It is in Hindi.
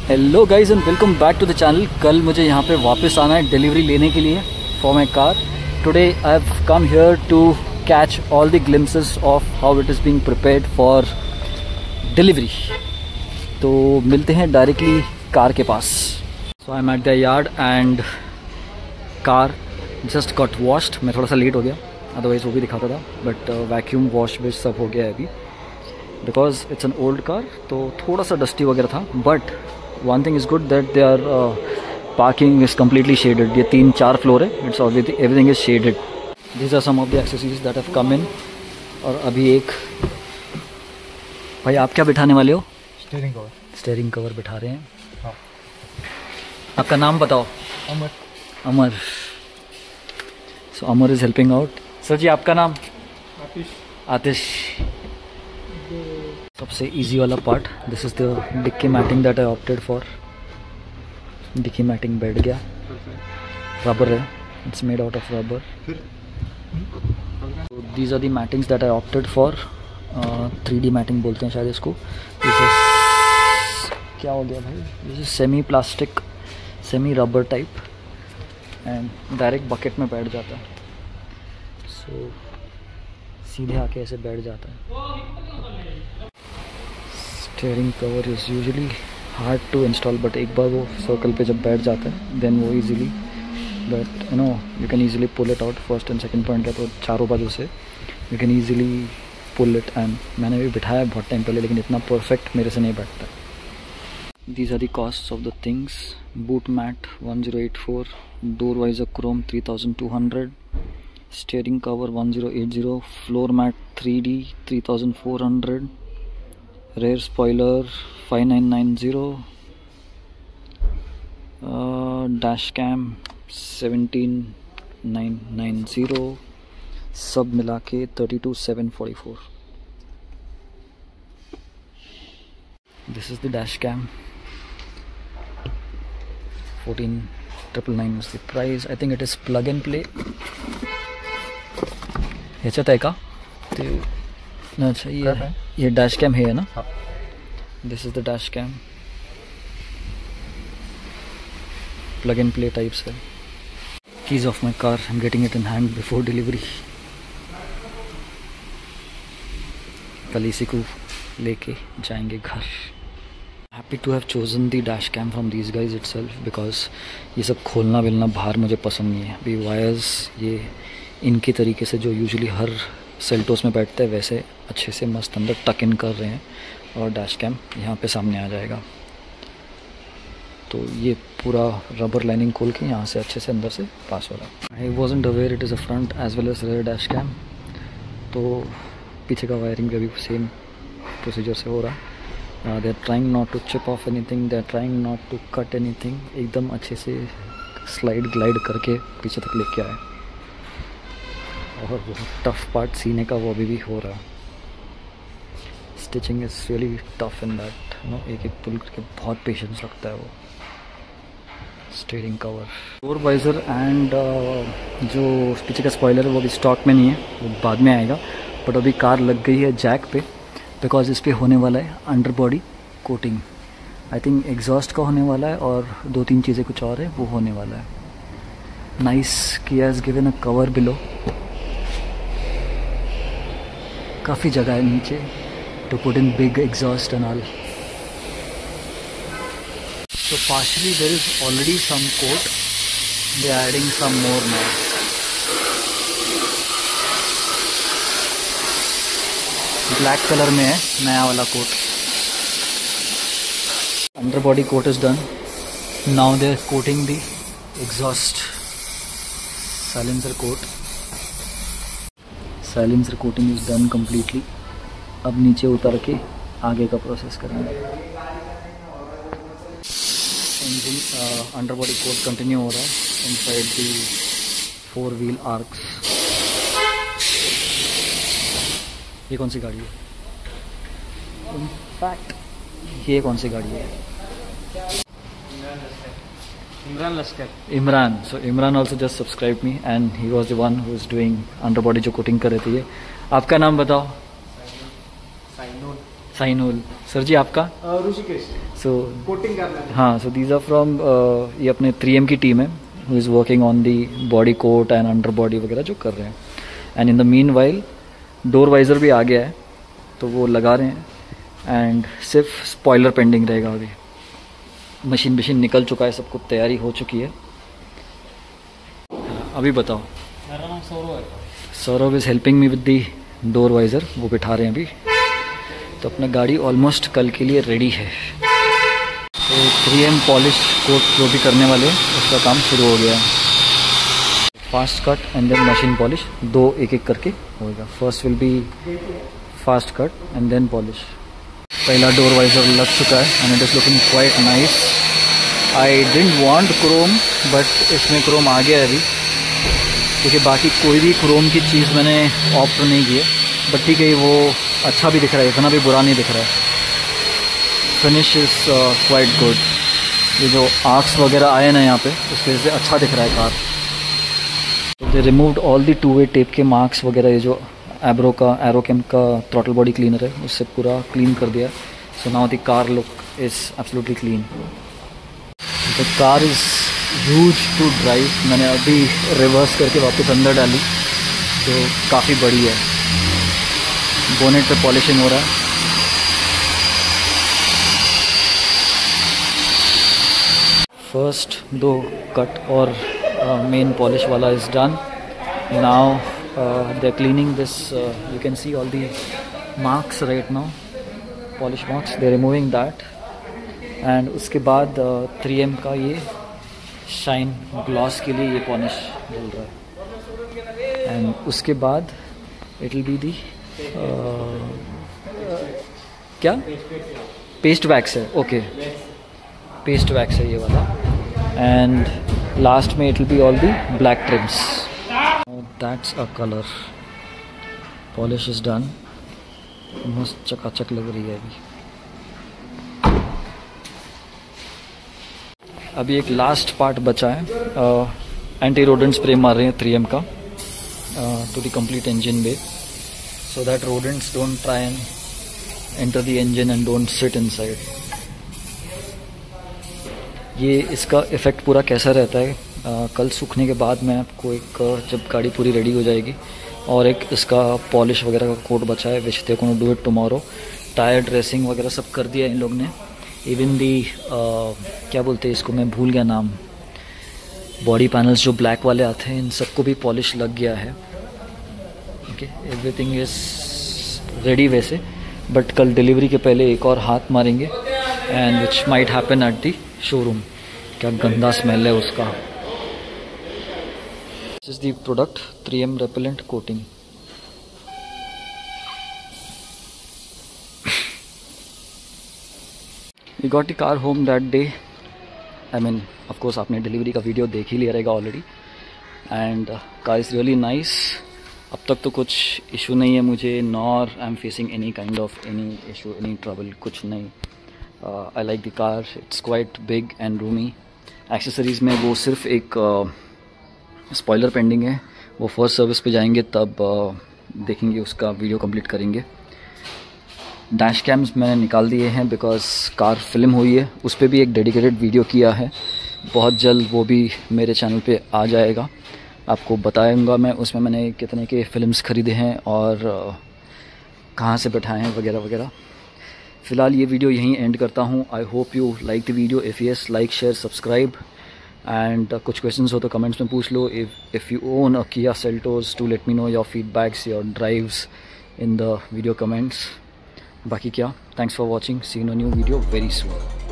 Hello guys and welcome back to the channel. कल मुझे यहाँ पे वापस आना है डिलीवरी लेने के लिए for my car. Today I have come here to catch all the glimpses of how it is being prepared for delivery. तो मिलते हैं डायरेक्टली कार के पास। So I am at the yard and car just got washed. मैं थोड़ा सा लेट हो गया, अदरवाइज़ वो भी दिखाता था, बट वैक्यूम वॉश भी सब हो गया है अभी, because it's an old car तो थोड़ा सा डस्टी वगैरह था। But one thing is good that they are parking is completely shaded. ये 3-4 फ्लोर है, it's everything is shaded. These are some of the accessories that have come in. और अभी एक भाई, आप क्या बिठाने वाले हो? Steering cover. स्टीयरिंग कवर बिठा रहे हैं। हाँ। आपका नाम बताओ। Amar. Amar. So Amar is helping out. Sir ji, आपका नाम? आतिश। आतिश। सबसे इजी वाला part, this is the dicky matting that I opted for. Dicky matting बैठ गया, रबर है, it's made out of rubber. These are the mattings that I opted for. 3D matting बोलते हैं शायद इसको। दिस इज क्या हो गया भाई, this is semi plastic, semi rubber type, and direct bucket में बैठ जाता है। सो सीधे आके ऐसे बैठ जाता है। Steering cover is usually hard to install, but एक बार वो सर्कल पे जब बैठ जाता है देन वो easily, but you know you can easily pull it out. First and second point है तो चारों बाजू से you can easily pull it. And मैंने भी बिठाया बहुत टाइम पहले, लेकिन इतना परफेक्ट मेरे से नहीं बैठता। These are the cost of the things. Boot mat 1084, door visor chrome 3200, steering cover 1080, floor mat 3D 3400, rear spoiler 5990, dash cam 17990, सब मिला के 32,744। This is the dash cam, 14,999 is the price. I think it is plug and play. ह्याच्यात आहे का ते? अच्छा, ये डैश कैम है ना? This is the dash cam, plug and play types है। Keys of my car, I am getting it in hand before delivery. कल इसी को लेके जाएंगे घर। Happy to have chosen the dash cam from these guys itself, because ये सब खोलना बिलना बाहर मुझे पसंद नहीं है। अभी वायर्स ये इनके तरीके से जो यूजुअली हर सेल्टोस में बैठते हैं वैसे अच्छे से मस्त अंदर टक इन कर रहे हैं, और डैश कैम यहाँ पे सामने आ जाएगा। तो ये पूरा रबर लाइनिंग खोल के यहाँ से अच्छे से अंदर से पास हो रहा है। I wasn't aware it is a front as well as rear dash cam. तो पीछे का वायरिंग भी अभी सेम प्रोसीजर से हो रहा है। They are trying not to chip off anything, they are trying not to cut anything. एकदम अच्छे से स्लाइड ग्लाइड करके पीछे तक लेके आए। और बहुत टफ पार्ट सीने का वो अभी भी हो रहा है। Stitching is really tough in that, no एक एक पुल करके बहुत पेशेंस लगता है वो। Steering cover, door visor and जो पीछे का स्पॉइलर है वो अभी स्टॉक में नहीं है, वो बाद में आएगा। बट अभी कार लग गई है जैक पे, बिकॉज इस पर होने वाला है under body coating. I think exhaust का होने वाला है और 2-3 चीज़ें कुछ और है वो होने वाला है। नाइस, किया has given a cover below. काफ़ी जगह है नीचे to put in big exhaust and all. So partially there is already some coat, they are adding some more now. Black color में है नया वाला coat. Under body coat is done. Now they are coating the exhaust silencer coat. Silencer coating is done completely. अब नीचे उतर के आगे का प्रोसेस करेंगे। Engine under body coat continue हो रहा है इनसाइड दी 4 व्हील आर्क्स। ये कौन सी गाड़ी है? इनफैक्ट ये कौन सी गाड़ी है? Imran Lashkar. Imran. So Imran also just subscribe me and he was the one who is doing under body जो कोटिंग कर रही थी। आपका नाम बताओ। Sign whole. सर जी आपका? ऋषिकेश सो कोटिंग करना है। हाँ, सो दीज आर फ्रॉम ये अपने 3M की टीम है who is working on the body coat and under body वगैरह जो कर रहे हैं। And in the meanwhile door visor भी आ गया है तो वो लगा रहे हैं एंड सिर्फ स्पॉइलर पेंडिंग रहेगा। अभी मशीन निकल चुका है, सब कुछ तैयारी हो चुकी है। अभी बताओ। मेरा नाम सौरव है। Saurav is helping me with the door visor, वो बिठा रहे हैं अभी। तो अपना गाड़ी ऑलमोस्ट कल के लिए रेडी है। तो 3M पॉलिश कोट जो भी करने वाले हैं उसका काम शुरू हो गया है। Fast cut and then machine polish, 2 एक करके होएगा। First will be fast cut and then polish. पहला डोर वाइज़र लग चुका है and it is looking quite nice. I didn't want chrome but इसमें क्रोम आ गया है अभी, क्योंकि बाकी कोई भी क्रोम की चीज़ मैंने ऑप्ट नहीं की है। बट ठीक है, वो अच्छा भी दिख रहा है, इतना भी बुरा नहीं दिख रहा है। Finish is quite good. ये जो आर्क्स वगैरह आए ना यहाँ पे, उसकी वजह से अच्छा दिख रहा है कार। तो they removed all the two way tape के मार्क्स वगैरह। ये जो एरोकेम का थ्रॉटल बॉडी क्लीनर है उससे पूरा क्लीन कर दिया। So now the car look is absolutely clean. The car is huge to drive. मैंने अभी रिवर्स करके वापस अंदर डाली तो काफ़ी बड़ी है। बोनेट पे पॉलिशिंग हो रहा है। फर्स्ट 2 कट और मेन पॉलिश वाला is done. Now they are cleaning this, you can see all the marks right now, polish marks, they are removing that. And उसके बाद 3M का ये शाइन ग्लॉस के लिए ये पॉलिश डल रहा है। एंड उसके बाद इट विल बी दी क्या पेस्ट वैक्स है। ओके, पेस्ट वैक्स है ये वाला। एंड लास्ट में it will be all the black TRIMS. That's a color. Polish is done. मस्त चकाचक लग रही है अभी एक लास्ट पार्ट बचा है। एंटी रोडेंट स्प्रे मार रहे हैं 3M का to the complete engine bay, so that rodents don't try and enter the engine and don't sit inside. ये इसका इफ़ेक्ट पूरा कैसा रहता है कल सूखने के बाद मैं आपको एक, जब गाड़ी पूरी रेडी हो जाएगी, और एक इसका पॉलिश वगैरह का कोट बचा है which they gonna do it tomorrow. Tyre dressing वगैरह सब कर दिया इन लोग ने। इवन दी क्या बोलते हैं इसको, मैं भूल गया नाम, बॉडी पैनल्स जो ब्लैक वाले आते हैं इन सबको भी पॉलिश लग गया है। ओके, एवरीथिंग इज़ रेडी वैसे, बट कल डिलीवरी के पहले एक और हाथ मारेंगे and which might happen at the showroom. क्या गंदा स्मेल है उसका। This is the product, 3M repellent coating. We got the car home that day. I mean, of course, आपने डिलीवरी का वीडियो देख ही लिया रहेगा already. And car is really nice. अब तक तो कुछ इशू नहीं है मुझे, nor I am facing any kind of any issue, any trouble, कुछ नहीं। I like the car, it's quite big and Rumi. Accessories में वो सिर्फ एक स्पॉइलर पेंडिंग है, वो फर्स्ट सर्विस पे जाएंगे तब देखेंगे, उसका वीडियो कंप्लीट करेंगे। डैश कैम्स मैंने निकाल दिए हैं बिकॉज कार फिल्म हुई है, उस पर भी एक डेडिकेटेड वीडियो किया है, बहुत जल्द वो भी मेरे चैनल पे आ जाएगा, आपको बताऊंगा मैं उसमें मैंने कितने के फिल्म्स ख़रीदे हैं और कहाँ से बैठाए हैं वगैरह वगैरह। फ़िलहाल ये वीडियो यहीं एंड करता हूँ। I hope you like the video. If yes, like share subscribe and कुछ क्वेश्चंस हो तो कमेंट्स में पूछ लो। If you own a Kia Seltos to let me know your feedbacks, your drives in the video comments. बाकी क्या, thanks for watching, see in a new video very soon.